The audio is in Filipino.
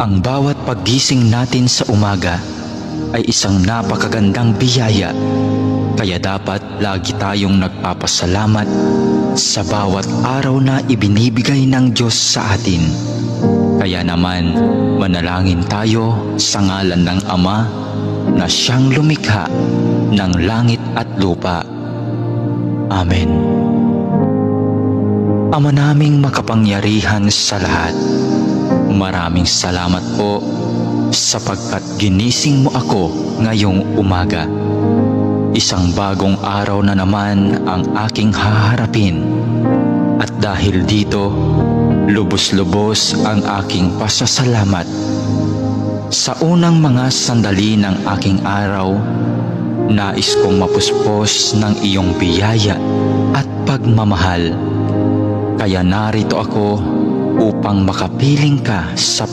Ang bawat paggising natin sa umaga ay isang napakagandang biyaya, kaya dapat lagi tayong nagpapasalamat sa bawat araw na ibinibigay ng Diyos sa atin. Kaya naman, manalangin tayo sa ngalan ng Ama na siyang lumikha ng langit at lupa. Amen. Ama naming makapangyarihan sa lahat, maraming salamat po sapagkat ginising mo ako ngayong umaga. Isang bagong araw na naman ang aking haharapin. At dahil dito, lubos-lubos ang aking pasasalamat. Sa unang mga sandali ng aking araw, nais kong mapuspos ng iyong biyaya at pagmamahal. Kaya narito ako upang makapiling ka sa